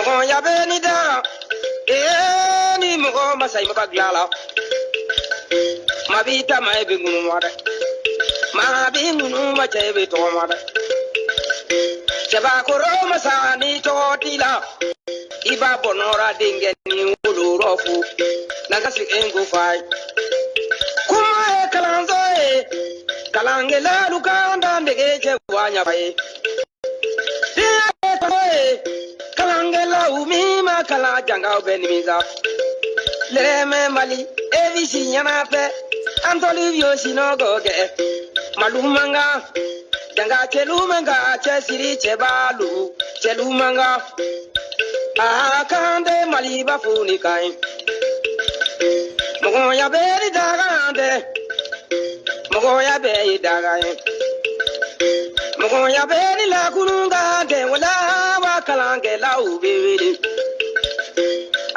Mogon ya benida. Ni mogon masai mabaglala. Mabita mai bingunu mada. Ma bingunu ma chebe to mada. Cheba koro masani totila. Iba bonora dingeni ulurofu. Nagasi engu fai. Kuma kalanzoe. Kalangela lukanda ndegeche wanya bai. Kalangela umima kala janga benimiza. Lereme mali evisi nyanape. Antolivio sinogoge. Malumanga. Janga chelumanga chesiri chebalu. Chelumanga. Akande mali bafuni kai. Mogoya beri dagande. Mogoya beri dagaye. Mogoya beri la kununga de wala wa kalange la ubiri.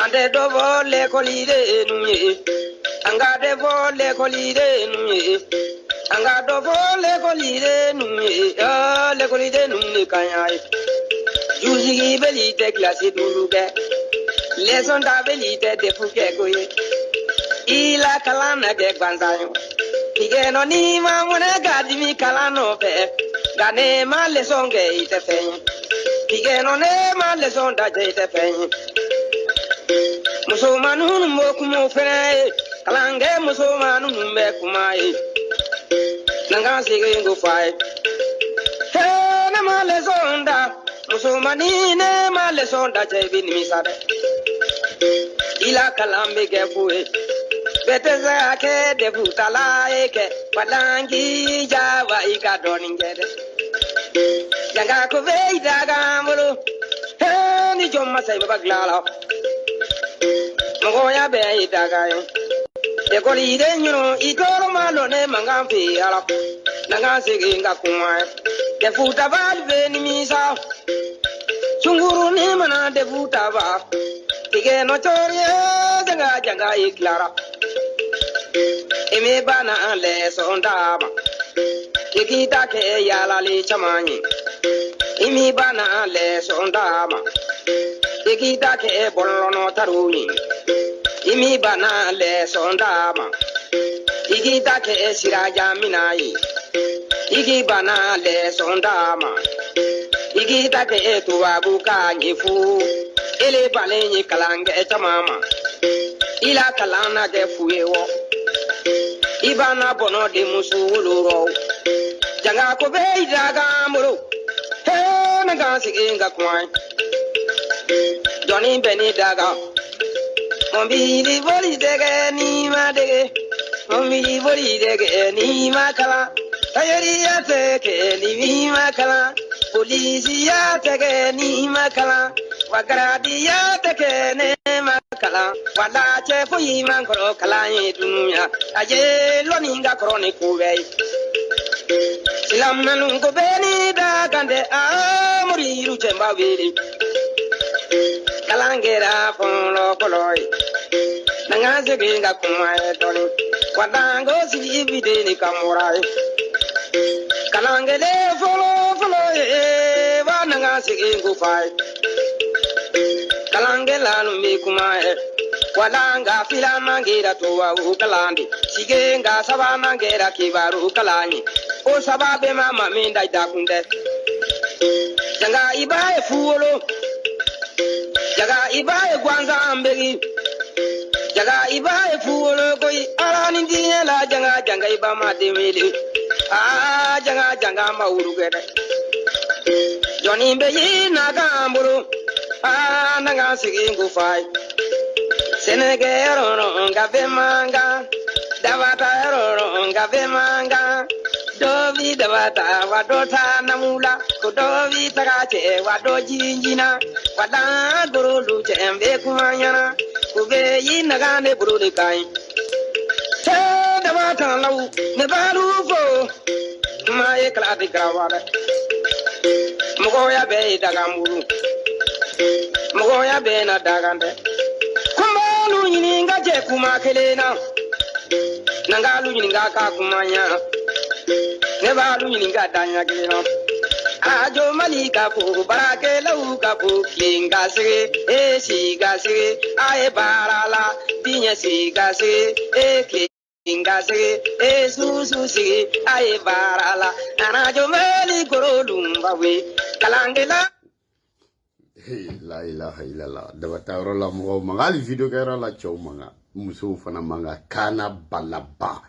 Ande dovo le kolide nuye. Anga devo le kolide nuye. Anga dovo le kolide nuye. Le kolide nuye kanyai. Juzi beli te klasi duluke. Leson da beli te defuke koye. Ila kalana ke kwanzayo. Igeno ni ma mwana gadimi kalano pe. Gane ma leson ke ite fenye. Igeno ne ma leson da je ite fenye. Musomanu mo kumo fene. Kalange musomanu me kumae. Nanga sige ngo fai. He na ma leson da. Musomani ne ma leson da je binimi sade. Ila kalambe ke fuwe. Beteza ke defutala eke palangi java ika doningede. Janga ko veida gamulu. He ni jomma sai baglala. Mogoya be idagayo. E koli de nyuno itoro malo ne mangampi ala. Nanga siginga kumai. Defuta valve ni misa. Chunguru ni mana defuta va. Tige no chorie janga iklara. Ime bana le sondama. Ikita ke yala le chamani. Imi bana le sondama. Ikita ke bolono taruni. Imi bana le sondama. Ikita ke siraja minai. Iki bana le sondama. Ikita ke tuwabu kanyifu. Ele balenye kalange chamama. Ila kalana ke fuyewo. Ibana bono de musuluro. Janga ko be daga muro. He na ga siginga kwai. Johnny beni daga. Mombi di boli dege ni ma dege. Mombi di boli dege ni ma kala. Tayari ya teke ni ma kala. Polisi ya teke ni ma kala. Wagaradi ya teke ne ma kala. Wala che fo yiman koro kala ye dunya. Aje loninga kroni kuwe. Silam nanu ko beni da gande amuri ru chemba wiri. Kalangera fono koloi. Nanga seginga kumae toni. Wadango si ibide ni kamurai. Kalangele folo wa nanga segingu fai. Kalangela numi kumae. Walanga fila mangira tuwa ukalandi. Sigenga saba mangira kibaru ukalani. O sababe mama minda idakunde. Janga ibae fuolo. Jaga ibae kwanza ambegi. Jaga ibae fuolo koi alani ndiye la janga iba mademili. Janga maurugere. Joni mbeyi nagamburu. Nanga sigingu fai. Senegero ngabe manga. Davata ngabe manga. Dovi davata wadota namula. Kudovi tagache wado jinjina. Wada gurulu chembe kumanyana. Kube yinagane buruli kai. Te davata lau nebaru fo. Mae klati grawada. Mogoya be dagamuru. Mogoya be na dagande. Kumbalu yininga je kumakelena. Nangalu yininga ka kumanya. Nebalu yininga danya kelena. ajo malika fu barake lau kafu kingase sigase ae barala dinya sigase kingase susu ae barala anajo mali korolumba we kalangela. Hey, la ilaha illallah. Dabataro la mo mangali video kera la chow manga. Muso fana manga kana balaba.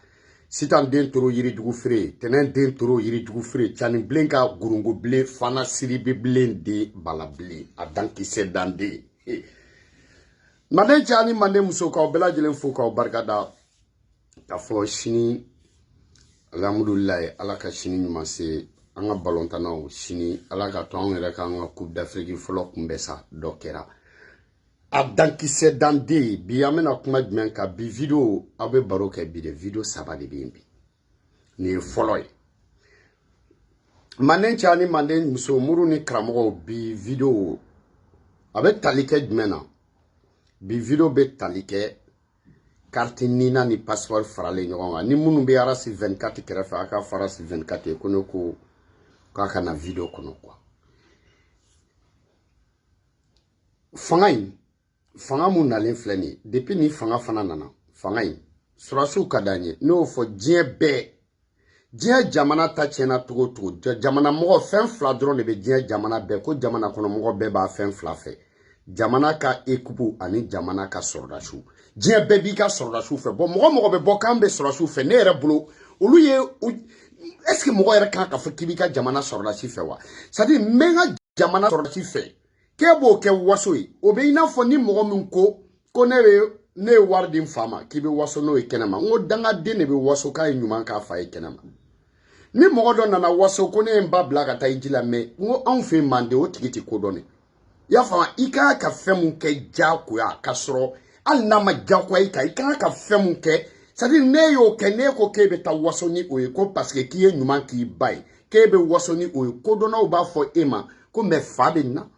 Sitan den toro yiri dugu fere, tenen den toro yiri dugu fere, chani blenka gurungu ble fana siribe blende balable. Adanki sedande. Mande chani mande muso ka bela jelen fo ka barkada. Ta fo shini alhamdulillah alaka shini nyumase. Anga balontanaw sini ala ka to an yɛrɛ ka an ka coupe d'Afrique fɔlɔ kunbɛ sa dɔ kɛra a dankisɛ dande bi an bɛna kuma jumɛn ka bi video aw bɛ baro kɛ bi de video 3 de bɛ yen bi nin ye fɔlɔ ye manden cɛ ni manden muso muru ni karamɔgɔw bi video a bɛ tali kɛ jumɛn na bi video bɛ tali kɛ carte nina ni passeport faralen ɲɔgɔn kan ni minnu bɛ arasi 24 kɛrɛfɛ a ka fara arasi 24 ye ko ne ko k'a kana video kono quoi fanga mun nalen filɛ nin depuis ni fanga fana nana fanga in surasiw ka d'an ye n'o fɔ diɲɛ jamana ta tiɲɛna togo togo jamana mɔgɔ fɛn fila dɔrɔn de bɛ diɲɛ jamana bɛɛ ko jamana kɔnɔ mɔgɔ bɛɛ b'a fɛn fila fɛ jamana ka équipe ani jamana ka sɔrɔdasiw diɲɛ bɛɛ b'i ka sɔrɔdasiw fɛ bon mɔgɔ bɛ bɔ k'an bɛ sɔrɔdasiw fɛ ne yɛrɛ bolo olu ye est-ce que mɔgɔ yɛrɛ kan ka fɔ k'i b'i ka jamana sɔrɔdasi fɛ wa c'est à dire n bɛ n ka jamana sɔrɔdasi fɛ k'e b'o kɛ waso ye o bɛ i n'a fɔ ni mɔgɔ min ko ne ye wari di n fa ma k'i bɛ waso n'o ye kɛnɛma n ko dangaden de bɛ waso k'a ye ɲuman k'a fa ye kɛnɛma ni mɔgɔ dɔ nana waso ko ne ye n ba bila ka taa i ji la mais n ko anw fɛ yen Mande o tigi tɛ kodɔn i y'a faamu i kan ka fɛn mun kɛ diyagoya ka sɔrɔ hali n'a ma diyagoya i kan i kan ka fɛn mun kɛ c'est à dire ne y'o kɛ ne ko k'e bɛ taa waso ni o ye ko parce que k'i ye ɲuman k'i ba ye k'e bɛ waso ni o ye kodɔnnaw b'a fɔ e ma ko mais fa bɛ nin na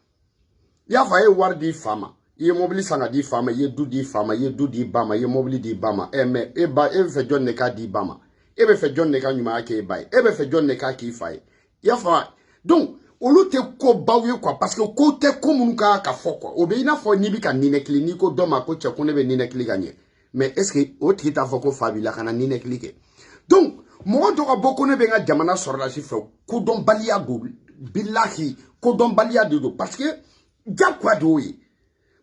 i y'a fɔ a ye wari di fa ma i ye mobili san ka di fa ma i ye du di fa ma i ye du di ba ma i ye mobili di ba ma mais e bɛ fɛ jɔn de k'a di ba ma e bɛ fɛ jɔn de ka ɲumanya k'e ba ye e bɛ fɛ jɔn de k'a k'i fa ye i y'a faamu donc olu tɛ ko baw ye quoi parce que ko tɛ ko minnu kan ka fɔ quoi o bɛ i n'a fɔ n'i bɛ ka ninɛkili n'i ko dɔ ma ko cɛ ko ne bɛ ninɛkili ka ɲɛ mais est-ce que o tigi t'a fɔ ko fa b'i la ka na ninɛkili kɛ donc mɔgɔ dɔ ka bɔ ko ne bɛ n ka jamana sɔrɔdasi fɛ kodɔnbaliya don bilahi kodɔnbaliya de don parce que diyagoya de y'o ye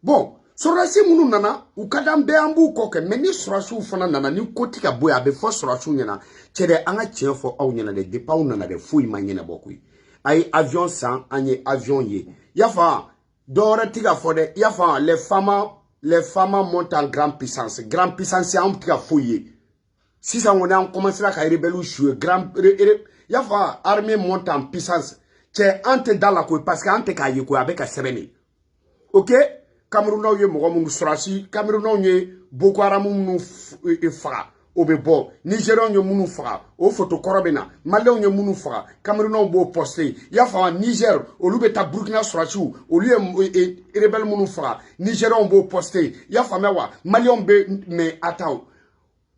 bon sɔrɔdasi minnu nana u ka d'an bɛɛ an b'u kɔ kɛ mais ni sɔrɔdasiw fana nana ni ko tɛ ka bɔ yen a bɛ fɔ sɔrɔdasiw ɲɛna cɛ dɛ an ka tiɲɛ fɔ aw ɲɛna dɛ depuis aw nana dɛ foyi ma ɲɛnabɔ koyi a ye avion san an ye avion ye i y'a faamu dɔwɛrɛ tɛ ka fɔ dɛ i y'a faamu les femmes montent en grande puissance an tɛ ka foyi ye sisan kɔni an commencera ka rebelles jouer i y'a faamu armée monte en puissance cɛ an tɛ da la koyi parce que an tɛ k'a ye koyi a bɛ ka sɛbɛn de ok Camerounaw ye mɔgɔ minnu sɔrɔdasi Camerounaw ye Boko Haram minnu faga o bɛ bɔ Nigériens ye minnu faga o photo kɔrɔ bɛ na Maliens ye minnu faga Camerounaw b'o poster i y'a faamu Niger olu bɛ taa Burkina sɔrɔdasiw olu ye rebelles minnu faga Nigériens b'o poster i y'a faamuya wa Maliens bɛ mais attends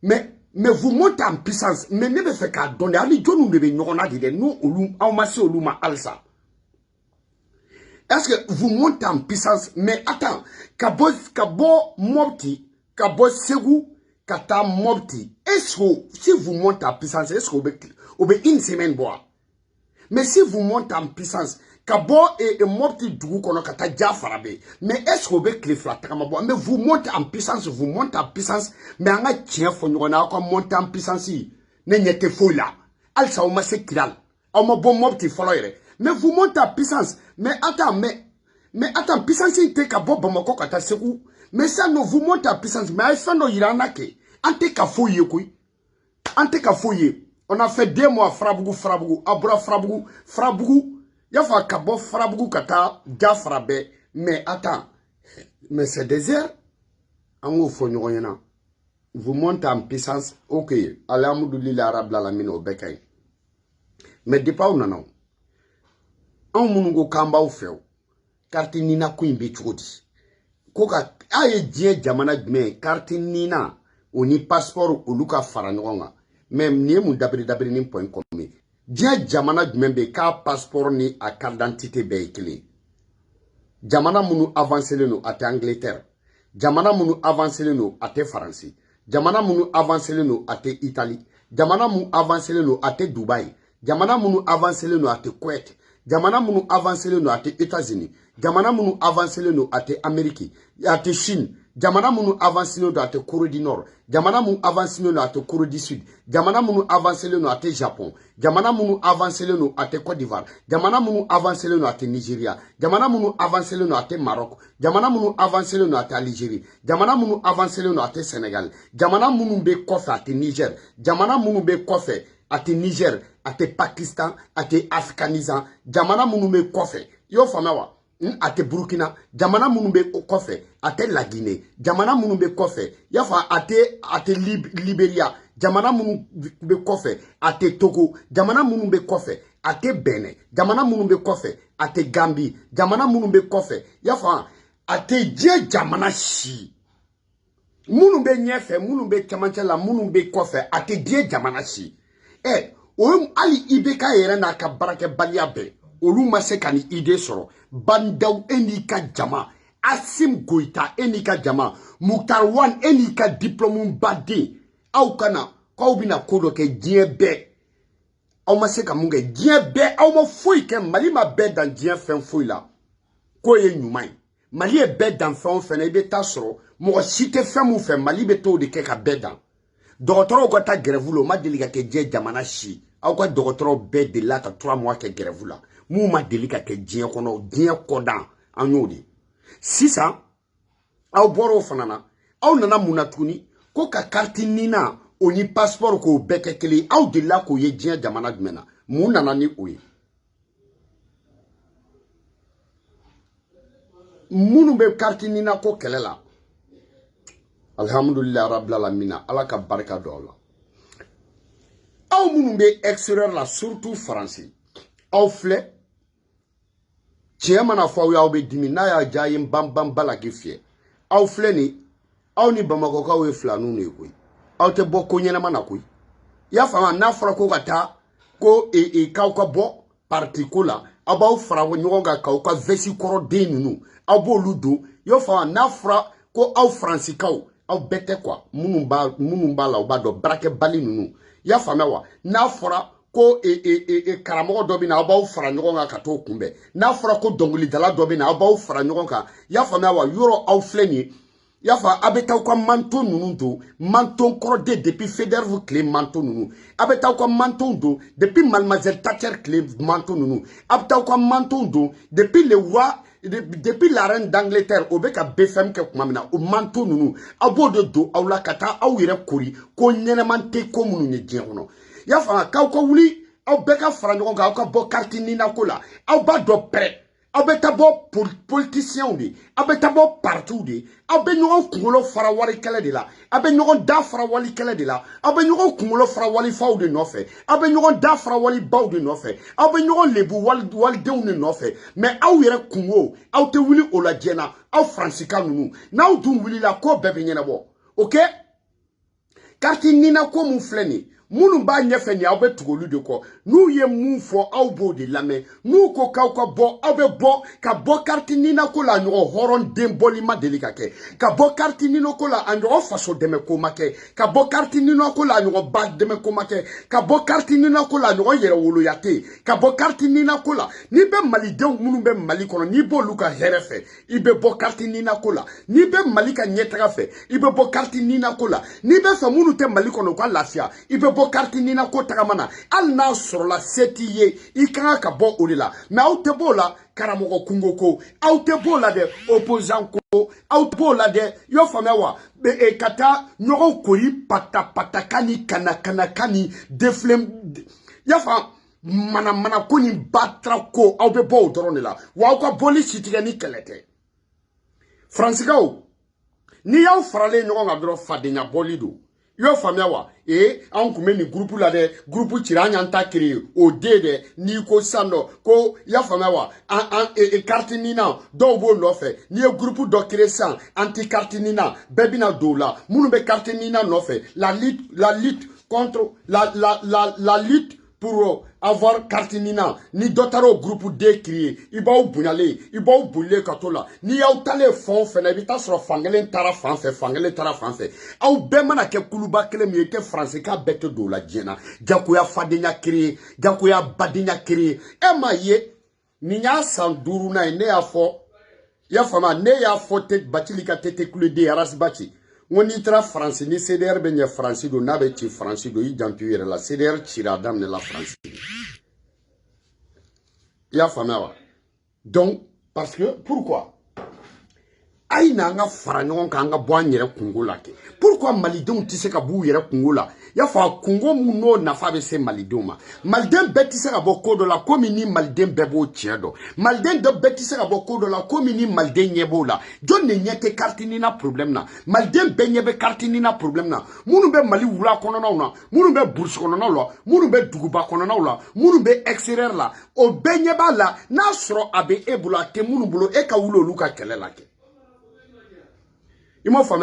mais vous montez en puissance mais ne bɛ fɛ k'a dɔn de hali jɔnniw de bɛ ɲɔgɔn na de dɛ n'o olu aw ma se olu ma halisa est-ce que vous montez en puissance mais attends ka bɔ Mopti ka bɔ Segu ka taa Mopti est-ce que si vous montez en puissance est-ce que o bɛ une semaine bɔ mais si vous montez en puissance ka bɔ Mopti dugu kɔnɔ ka taa Jafara bɛ mais est-ce que o bɛ tile fila tagama bɔ mais vous montez en puissance mais an ka tiɲɛ fɔ ɲɔgɔn na aw ka monter en puissance ne ɲɛ tɛ foyi la halisa aw ma se Kidal aw ma bɔ Mopti fɔlɔ yɛrɛ mais vous montez en puissance mais attends puissance tɛ ka bɔ Bamako ka taa Segu mais ça non vous montez en puissance mais a ye fɛn dɔ yira an na kɛ an tɛ ka foyi ye koyi an tɛ ka foyi ye on a fait 2 mois Farabugu a bɔra Farabugu y'a fɔ ka bɔ Farabugu ka taa Jafara bɛɛ mais attends mais c'est désert an k'o fɔ ɲɔgɔn ɲɛna vous montez en puissance ok alhamdulilayi rabbil alamin o bɛɛ ka ɲi mais depuis aw nana anw minnu ko k'an b'aw fɛ o carte nina ko in bɛ cogo di ko ka a ye diɲɛ jamana jumɛn carte nina o ni passeport olu ka fara ɲɔgɔn kan mais nin ye mun dabiri ni point comme Diɲɛ jamana jumɛn bɛ k'a passeport ni a carte d'identité bɛɛ ye kelen. Jamana minnu avancé no a tɛ Angleterre. Jamana minnu avancé no a tɛ France. Jamana minnu avancé no a tɛ Italie. Jamana minnu avancé no a tɛ Dubaï. Jamana minnu avancé no a tɛ Kuwait. Jamana minnu avancé no a tɛ États-Unis. Jamana minnu avancé no a tɛ Amérique, a tɛ Chine. Jamana minnu avancé no a tɛ Corée du Nord. Jamana minnu avancé no a tɛ Corée du Sud. Jamana minnu avancé no a tɛ Japon. Jamana minnu avancé no a tɛ Côte d'Ivoire. Jamana minnu avancé no a tɛ Nigeria. Jamana minnu avancé no a tɛ Maroc. Jamana minnu avancé no a tɛ Algérie. Jamana minnu avancé no a tɛ Sénégal. Jamana minnu bɛ kɔfɛ a tɛ Niger. Jamana minnu bɛ kɔfɛ a tɛ Niger, a tɛ Pakistan, a tɛ Afghanistan. Jamana minnu bɛ kɔfɛ y'o faamuya wa? A tɛ Burkina. Jamana minnu bɛ kɔfɛ a tɛ La Guinée. Jamana minnu bɛ kɔfɛ y'a fɔ a tɛ Libéria. Jamana minnu bɛ kɔfɛ a tɛ Togo. Jamana minnu bɛ kɔfɛ a tɛ Benin. Jamana minnu bɛ kɔfɛ a tɛ Gambie. Jamana minnu bɛ kɔfɛ y'a fɔ a tɛ diɲɛ jamana si. Minnu bɛ ɲɛfɛ, minnu bɛ cɛmancɛ la, minnu bɛ kɔfɛ a tɛ diɲɛ jamana si. O hali IBK yɛrɛ n'a ka baarakɛbaliya bɛɛ olu ma se ka ni idée sɔrɔ. Bandaw e n'i ka jama, Asim Goïta e n'i ka jama, Mouktar Wan e n'i ka diplôme baden, aw kana k'aw bɛna ko dɔ kɛ diɲɛ bɛɛ. Aw ma se ka mun kɛ diɲɛ bɛɛ, aw ma foyi kɛ. Mali ma bɛɛ dan diɲɛ fɛn foyi la k'o ye ɲuman ye. Mali ye bɛɛ dan fɛn o fɛn na i bɛ taa sɔrɔ mɔgɔ si tɛ fɛn mun fɛ Mali bɛ t'o de kɛ ka bɛɛ dan. Dɔgɔtɔrɔw ka taa grève la o ma deli ka kɛ diɲɛ jamana si. Aw ka dɔgɔtɔrɔw bɛɛ delila ka 3 mois kɛ grève la. Mun ma deli ka kɛ diɲɛ kɔnɔ, diɲɛ kɔdan an y'o de. Sisan aw bɔr'o fana na, aw nana mun na tuguni ko ka carte nina o ni passeport k'o bɛɛ kɛ kelen. Aw delila k'o ye diɲɛ jamana jumɛn na? Mun nana ni o ye? Minnu bɛ carte nina ko kɛlɛ la, alhamdulillah rabbil alamin, ala ka barika don aw la. Aw minnu bɛ extérieur la, surtout France, aw filɛ tiɲɛ mana fɔ aw y'aw bɛ dimi, n'a y'a diya ye ban bala k'i fiyɛ. Aw filɛ nin, aw ni Bamakɔkaw ye filaninw de ye koyi. Aw tɛ bɔ ko ɲɛnama na koyi. I y'a faamu, n'a fɔra ko ka taa ko k'aw ka bɔ parti ko la, aw b'aw fara ɲɔgɔn kan k'aw ka vesti kɔrɔ den ninnu aw b'olu don. I y'a faamu, n'a fɔra ko aw Fransikaw aw bɛɛ tɛ quoi, minnu b'a la u b'a dɔn baarakɛbali ninnu. I y'a faamuya wa? N'a fɔra ko karamɔgɔ dɔ bɛ na aw b'aw fara ɲɔgɔn kan ka t'o kunbɛn. N'a fɔra ko dɔnkilidala dɔ bɛ na aw b'aw fara ɲɔgɔn kan. I y'a faamuya wa? Yɔrɔ aw filɛ nin ye. I y'a fɔ a bɛ taa aw ka manteau ninnu don, manteau kɔrɔden depuis Faidherbe tile manteau ninnu. A bɛ taa aw ka manteau don depuis Mademoiselle Thatcher tile manteau ninnu. A bɛ taa aw ka manteau don depuis le roi, depuis la reine d'Angleterre o bɛ ka BFM kɛ tuma min na o manteau ninnu. Aw b'o de don aw la ka taa aw yɛrɛ kori ko ɲɛnɛman tɛ ko minnu ye diɲɛ kɔnɔ. I y'a faamu, k'aw ka wuli aw bɛɛ ka fara ɲɔgɔn kan aw ka bɔ carte nina ko la. Aw b'a dɔn pɛrɛ. Aw bɛ taa bɔ politiciens de, aw bɛ taa bɔ partis de, aw bɛ ɲɔgɔn kunkolo fara wari kɛlɛ de la, aw bɛ ɲɔgɔn da fara wali kɛlɛ de la, aw bɛ ɲɔgɔn kunkolo fara wali faw de nɔfɛ, aw bɛ ɲɔgɔn da fara wali baw de nɔfɛ, aw bɛ ɲɔgɔn lebu walidenw de nɔfɛ. Mais aw yɛrɛ kungo aw tɛ wuli o la diɲɛ na, aw Fransika ninnu n'aw dun wulila ko bɛɛ bɛ ɲɛnabɔ. OK? Carte nina ko mun filɛ nin, minnu b'a ɲɛfɛ nin aw bɛ tugu olu de kɔ. N'u ye mun fɔ aw b'o de lamɛn. N'u ko k'aw ka bɔ aw bɛ bɔ. Ka bɔ carte nina ko la a ɲɔgɔn hɔrɔn den bɔli ma deli ka kɛ. Ka bɔ carte nina ko la a ɲɔgɔn faso dɛmɛ ko ma kɛ. Ka bɔ carte nina ko la a ɲɔgɔn ba dɛmɛ ko ma kɛ. Ka bɔ carte nina ko la a ɲɔgɔn yɛrɛ woloya tɛ yen. Ka bɔ carte nina ko la n'i bɛ malidenw minnu bɛ Mali kɔnɔ n'i b'olu ka hɛrɛ fɛ i bɛ bɔ carte nina ko la. N'i bɛ Mali ka ɲɛtaga fɛ i bɛ bɔ carte nina ko la. N'i bɛ fɛ minnu tɛ Mali kɔnɔ u ka lafiya i bɛ bɔ carte nina ko tagamana. Hali n'a sɔrɔla se t'i ye i kan ka bɔ o de la. Mais aw tɛ b'o la karamɔgɔ kungo ko, aw tɛ b'o la dɛ opposant ko, aw tɛ b'o la dɛ i y'o faamuya wa? Ka taa ɲɔgɔn kori patapataka ni kanaka ni deflem i y'a faamu, mana ko ni batra ko aw bɛ bɔ o dɔrɔn de la. Wa aw ka bɔli si tigɛ ni kɛlɛ tɛ. Fransikaw n'i y'aw faralen ɲɔgɔn kan dɔrɔn fadenya bɔli don. I y'o faamuya wa? Anw kun bɛ nin groupe la dɛ, groupe cira an y'an ta créer o de dɛ, n'i ko sisan nɔ ko i y'a faamuya wa? Carte nina dɔw b'o nɔfɛ, n'i ye groupe dɔ créer sisan anti carte nina bɛɛ bɛna don o la. Minnu bɛ carte nina nɔfɛ, la lutte contre la lutte pour avoir Cartinina, ni d'autres groupe décrié, il va au bounalé, il va au boulé katola, ni au tale fond, fenebita sur fangelen tara fanfe, fangelen tara fanfe. Au bemana ke kuluba kele mieke français ka bête do la djena, jakuya fadenya créé, jakuya badenya créé, ye, ni nya sanduru na ne a fo, ya fama ne ya fo tet batilika tete kule de aras bati. On y tra français ni CDR benye français do nabe ti français do i jantuire la CDR tira dam de la France. Ya fama. Donc parce que pourquoi aïna nga faranyon ka nga boanyere kungola ke. Pourquoi malidon tise ka bou yere kungola? Ya fa kungo muno na fa be se malidoma. Malden betise ka boko de la komini malden bebo tiedo. Malden de betise ka boko de la komini malden nyebola. John ne nyeke kartini na problem na. Malden benyebe kartini na problem na. Munu be mali wula kono na una. Munu be bourse kono na la. Munu be duguba kono na la. Munu be exterieur la. O benyeba la na sro abe ebula te munu bulo e ka wulo luka kele la ke. Il m'a fait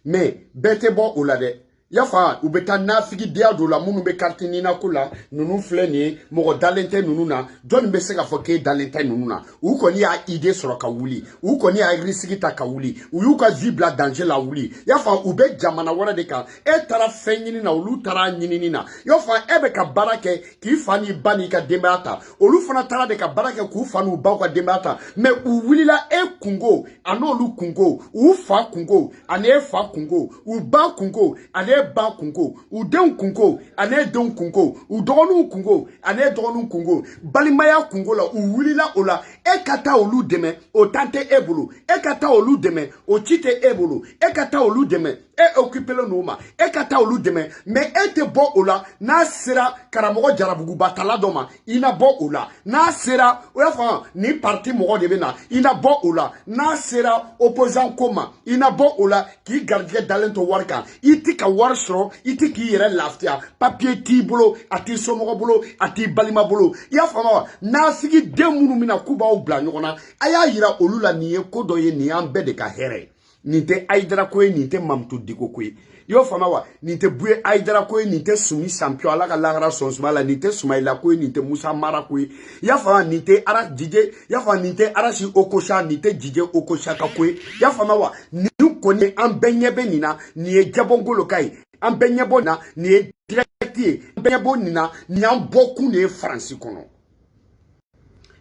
mais bête bon ou la de yafa ou beta na figi dia do la munu be kartini na kula nunu fleni mo dalente nunu na don be se ka foke dalente nunu na ou koni a idée sur ka wuli ou koni a risiki ta ka wuli ou ka vibla danger la wuli yafa ou be jamana wala de ka e tara fenyini na olu tara nyinini na yafa ebe ka barake ki fani bani ka dembata olu fana tara de ka barake ku fanu ba ka dembata mais ou wuli la e kungo anolu kungo ou fa kungo ane fa kungo ou ba kungo ane ba kungo u den kungo ane den kungo u dogonu kungo ane dogonu kungo balimaya kungo la u wulila ola e kata olu deme o tante ebulu e kata olu deme o chite ebulu e kata olu deme e occupelo numa e kata olu deme mais e te bo ola na sera karamogo jarabugu batala doma ina bo ola na sera o ya fa ni parti mogo de bena ina bo ola na sera opposant koma ina bo ola ki gardien dalento warka iti ka war sro iti ki yere laftia papier ti bolo ati somogo bolo ati balima bolo ya fa na sigi demunu mina kuba o bla nyona aya yira olula niye kodo ye ni ambe de ka here nite aidra ko nite mamtu diko ko yo fama wa nite buye aidra ko nite sumi champion ala ka lagara sonsmala nite sumaila ko nite musa mara ko ya fama nite ara jije ya fama nite arashi okosha nite jije okosha ka ko ya fama wa ni ko ni ambenye benina ni jabongolo kai ambenye bona ni directie ambenye bonina ni amboku ni France kono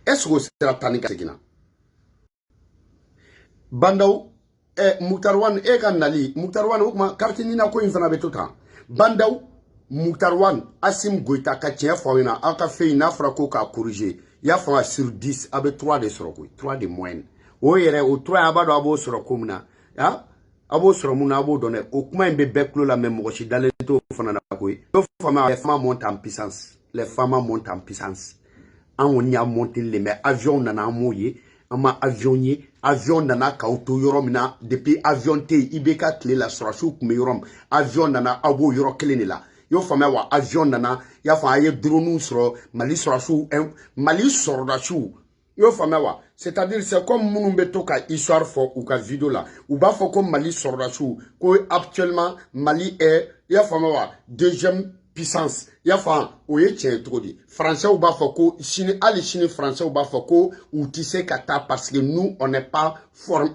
est-ce que c'est tanika segina bandaw Muktarwan nali Muktarwan ukma kartinina ko infana betota bandaw Muktarwan Asim Goita ka tien fawina aka fe na frako ka corriger ya fa sur 10 avec 3 de soroko 3 de moyenne o yere o 3 abado abo soroko muna ya abo soromuna abo donner o kuma mbe beklo la même mochi dalento fana na ko do fama les femmes montent en puissance les femmes montent en puissance on y a monté les mais avion nana moye ama avion nana ka auto yoromina depuis avion te ibeka tle la sorashu kume yorom avion nana abo yoro kelene la yo fama wa avion nana ya fa aye drone soro mali sorashu mali sorashu yo fama wa c'est-à-dire c'est comme munumbe toka histoire fo ou ka vidéo là ou ba fo comme mali sorashu ko actuellement Mali est ya fama wa deuxième puissance ya fa oye tien trop dit français ou ba foko chine ali chine français ou ba foko ou tissé kata parce que nous on n'est pas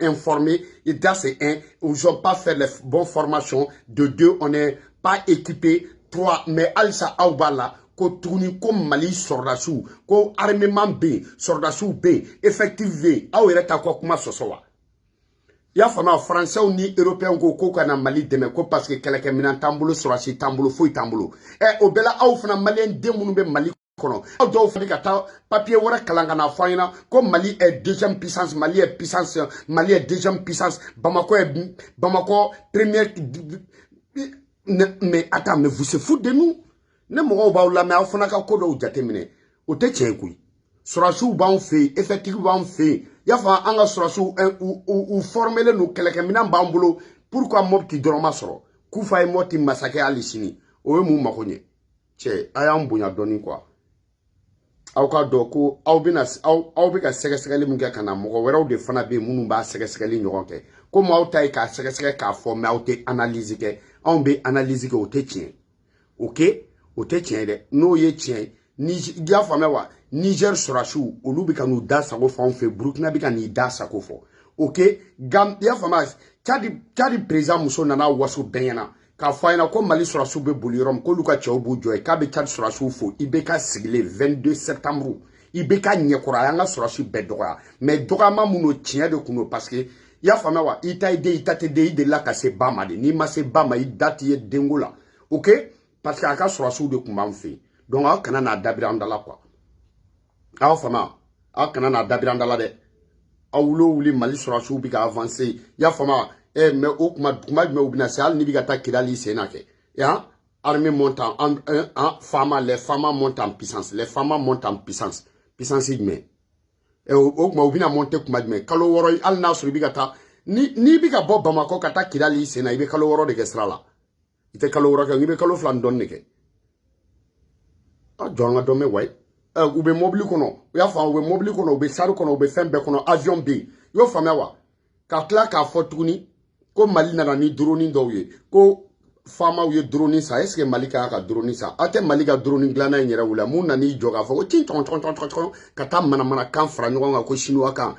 informé et là c'est un ils ont pas fait les bonnes formations de 2 on n'est pas équipé 3 mais alsa aubala ko tourni comme Mali sordasu ko armement B sordasu B effectif V a ere ta ko kuma sosowa ya fama français ou ni européen ko kana Mali deme ko parce que keleke minan tambulo sorasi tambulo foi tambulo obela aw fana malien demunu be Mali kono aw do fani kata papier wora kalanga na faina comme Mali est deuxième puissance Mali est puissance Mali est deuxième puissance Bamako première mais attends mais vous se foutez de nous ne mo ba la mais aw fana ka ko do jatemine o te chenkui sorasou ba on fait effectivement on fait ya fa anga sorasou ou former le no keleke minan bambulo pourquoi mobti droma soro ku fay moti masake alisini o mu makonye che ayam bunya doni quoi aw ka do ko aw bina aw be ka segesegeli mun ke kana mo weraw de fana be munu ba segesegeli nyoronke ko mo aw tay ka segesege ka former aw te analyse ke on be analyse ke o te tien OK o te tien de no ye tien Niger fama wa Niger surashu olu bi kanu da sago fa on fait Burkina bi kan ni da sago fo OK Gambia fama Tchadi président muso nana waso benyana ka fayna ko Mali surashu be bolirom ko luka chawbu joy ka be Tchad surashu fo ibeka sigile 22 septembre ibeka nyekora yanga surashu be doya mais doya ma muno tien de kuno parce que ya fama wa ita te de la ka se bama de ni ma se bama i dati ye dengola OK parce que aka surashu de kumba mfi donc a kana na dabira ndala quoi a fama a kana na dabira ndala de a wulo wuli Mali surashu bi ka avancer ya fama mais o kuma me ubina se al ni bi ka ta kidali senake ya armée montant en les femmes montent en puissance puissance mais o kuma ubina monter kuma me kalo woro al nasru bi ka ta ni bi ka bo Bamako ka ta kidali sena ibe kalo woro de kesrala ite kalo woro ka ni be kalo flan don neke a jonga do me way ube mobile kono ya fa ube mobile kono ube saru kono ube fembe kono avion bi yo fa mewa ka kla ka fotuni ko Mali na ni drone do ye ko fama ye drone sa est-ce que Mali ka drone sa ate Mali ka drone glana nyera wula mun na ni joga fa ko tin ton ka ta mana kan fra ngo ko chinois kan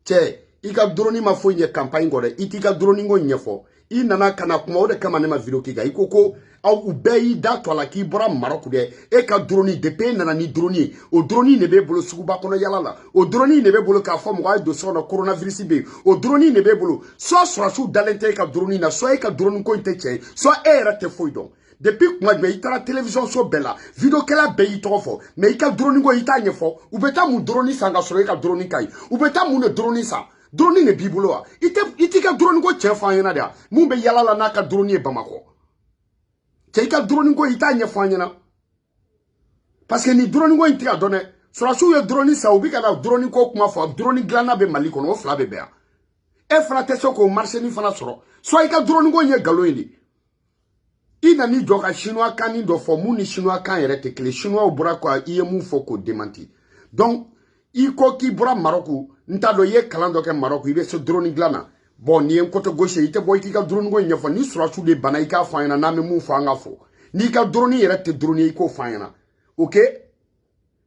che i ka drone ma fo nye campagne gore iti ka drone ngo nyefo i nana kana kuma o de kama ne ma video kiga i koko au ubeyi da tola ki bora Maroc de e ka drone de pe nana ni drone o drone ne be bolo suguba kono yalala o drone ne be bolo ka fo mo do so na coronavirus be o drone ne be bolo so su dalente ka drone na so e ka drone ko inte che so era te foido depuis que moi je la télévision so bella video kala be yi tofo mais i ka drone go ita nyefo u beta mu drone sanga so e ka drone kai u beta mu ne drone sa drone ne bibulo ite ka drone go chefa yana da mu be yalala na ka drone e Bamako Teka drone go ita nyefanyana parce que ni drone go intia donné sura su ye drone sa ubi kana drone ko kuma fo drone glana be Mali kono fla be bea e fana te so ko marché ni fana soro so ika drone go nye galo indi ina ni joka chinois kani do fo mu ni chinois kan yere te kle chinois obura ko iye mu fo ko démenti donc iko ki bura Maroc nta do ye kalando ke Maroc ibe so drone glana bon ni en côté gauche ite boy ki ka drone go nyefo ni surashu de bana ika fayana na me mu fanga fo ni ka drone yere te drone iko fayana OK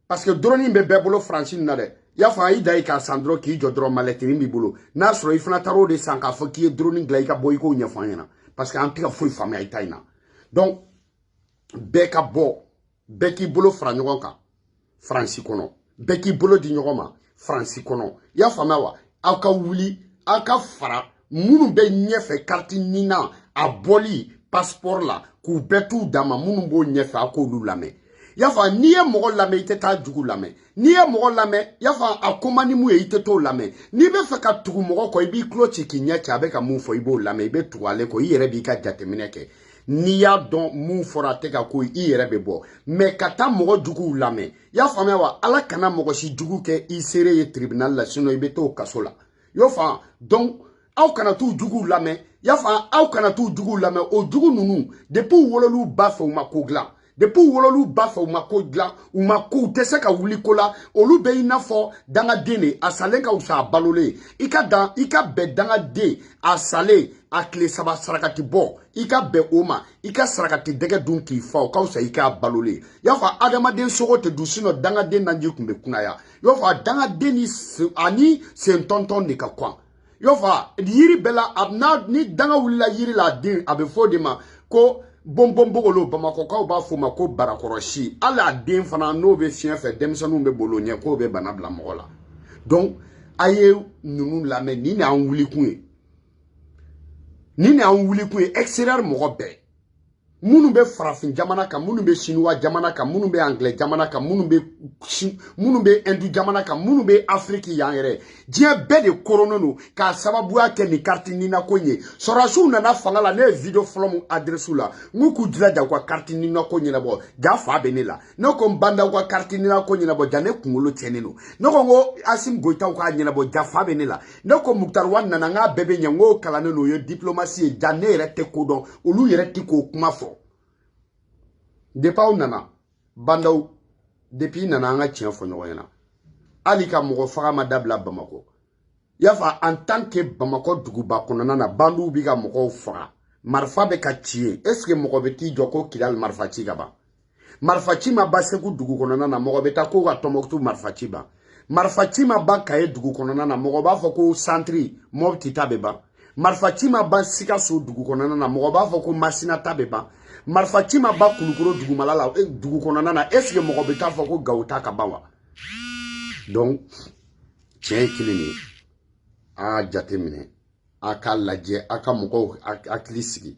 parce que drone be bebolo francine na de ya fa ida ika sandro ki jo drone maletini mi bolo na suro ifna taro de sanka fo ki drone gla ika boy ko nyefanyana parce que antika fo fami ay tayna donc beka bo beki bolo franyo ka franci kono beki bolo di nyogoma franci kono ya fama wa aka wuli aka fara munu be nyefe carte nina aboli passeport la ku betu dama munu bo nyefe akolu lame yafa niye mogo lame ite ta jugu lame niye mogo lame yafa akomani mu ite to lame ni be fe ka tugu mogo ko ibi klochi kinya cha be ka mu fo ibo lame be tuale ko yere bi ka jatemineke ni ya don mu fora te ka ko yere be bo me kata mogo jugu lame yafa mewa ala kana mogo si jugu ke isere ye tribunal la sino ibe to kasola yo fa donc aw kana tu jugu lame ya fa aw kana tu jugu lame o jugu nunu depuis wololu ba fa ma ko gla depuis wololu ba fa ma ko gla u ma ko tese ka wuli kola olu be ina fo danga dene asale ka usa balole ika be danga de asale akle saba sarakati bo ika be oma ika sarakati dege dun ki fa ka usa ika balole ya fa adama den sogo te dusino danga de nanji kumbe kunaya yo fa danga de ni ani sen tonton de ka kwa yo fa yiri bela abna ni danga wula yiri la din abe fo de ma ko bombolo Bamako ka ba fo ma ko barakoroshi ala den fana no be fien fe demsonu be bolonye ko be banabla mola donc aye nunu la me ni na wuli kun extérieur mo be munu be farafin jamana ka munu be chinois jamana ka munu be anglais jamana ka munu be hindu jamana ka munu be afrique yangere die be de koronono ka sababu ake ni carte ni na konye sorasu na fanga la ne video flom adresse la nguku dila ja kwa carte ni na konye na bo ja fa benela no ko mbanda kwa carte ni na konye na bo jane kungolo teneno no ko ngo asim goita kwa nyina bo ja fa benela no ko muktar wan na nga bebe nyango kala no yo diplomatie jane rete kodon olu yerete ko kuma fo Depa nana bandau depuis nana nga tien fo nyoyena ali ka mogo faga madabla Bamako yafa en tant que Bamako duguba konana na bandu biga mogo faga marfa be ka tie est ce que mogo beti joko kilal marfa ci gaba Marfachi ma ba segu dugu konona na mogo beta ko ga tomoktu marfachi ba. Marfachi ma ba kaye dugu konona na mogo ba foko santri mobti tabeba. Marfachi ma ba sikaso dugu konona na mogo ba foko masina tabeba. Marfachi ma ba kulukuro dugu malala dugu konona na eske mogo beta foko gauta kabawa. Donc tiens kilini a jatemine aka laje aka mogo aklisigi.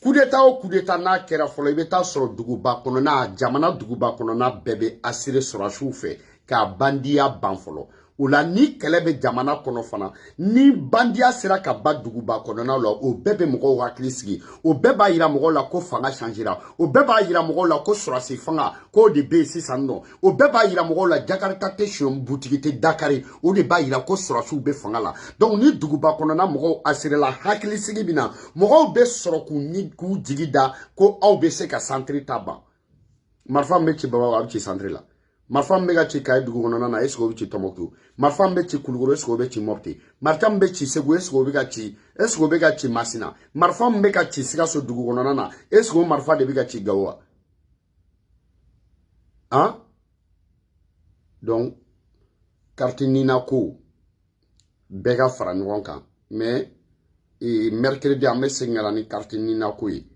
Kudeta o kudeta na kera folo ibeta soro duguba kono na jamana duguba kono na bebe asire sorashu fe ka bandia banfolo ula ni kelebe jamana kono fana ni bandia sera ka ba duguba kono na lo o bebe mogo hakili sigi o beba ira mogo la ko fanga changera o beba ira mogo la ko sorasi fanga ko de be sisano o beba ira mogo la Jakarta station boutique te Dakari o de ba ira ko sorashu be fanga la donc ni duguba kono na mogo asire la hakili sigi bina mogo be soro ku ni ku jigida ko aw be se ka centre taba marfa me ci baba wa ci centre la marfa me ga ci kay dugu kono na esko bi ci tomoktu marfa me ci kulugoro esko be ci mopti marfa me ci segu esko be ga ci masina marfa me ga ci siga so dugu kono na esko marfa de be ga ci gawa hein donc kartinina ko bega fara ñogon kan mais mercredi a me sengala ni kartinina ko yi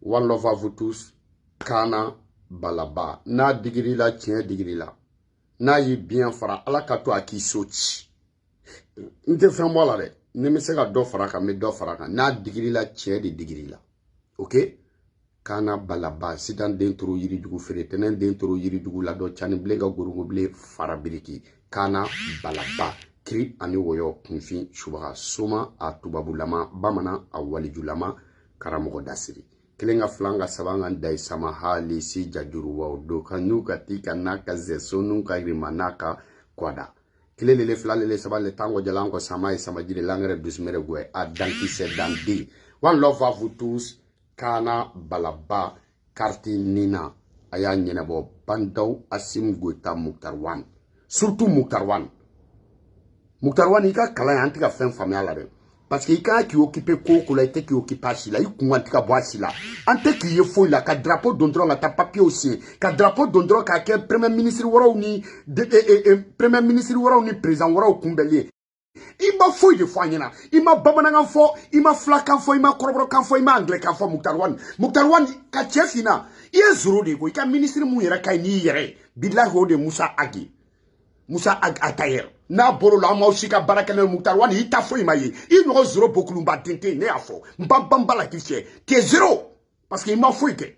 one love à vous tous kana balaba na digiri la tien digiri la na yi bien fara ala ka to aki soti nte fen mo la de ne me se ka do fara ka me do fara ka na digiri la tien de digiri la ok kana balaba sidan dentro yiri dugu fere tenen dentro yiri dugu la do chani blega gorugo ble fara biriki kana balaba kri ani woyo kunfin shubaha soma a tubabulama bamana a walijulama karamogo dasiri kelenga flanga sabanga dai sama hali si jajuru wa do kanuka tika naka zesonu ka rimanaka kwada kelele flalele sabale tango jalango sama sama jide langere dusmere gwe a danki se dandi one love à vous tous kana balaba karti nina aya nyenebo bandaw asim gota muktarwan surtout muktarwan ika kala antika fen famia la de parce que ika ki occuper ko la ite ki occuper sila i kunwa antika boisi la ante ki ye foi la ka drapeau dondron ta papier aussi ka drapeau dondron ka ke premier ministre woro ni premier ministre woro ni président woro kumbeli ima foi de foanyena ima bamananga fo ima flakan fo ima korobro kan fo ima anglais kan fo muktarwan ka chefina ye zuru de ko ika ministre mu yera kay ni yere billahi de Musa Atayer na boro la ma aussi ka barakale muktarwan ita fo imaye i no zero bokulumba tente ne afo mbamba la kiche ke zero parce que il m'a fouike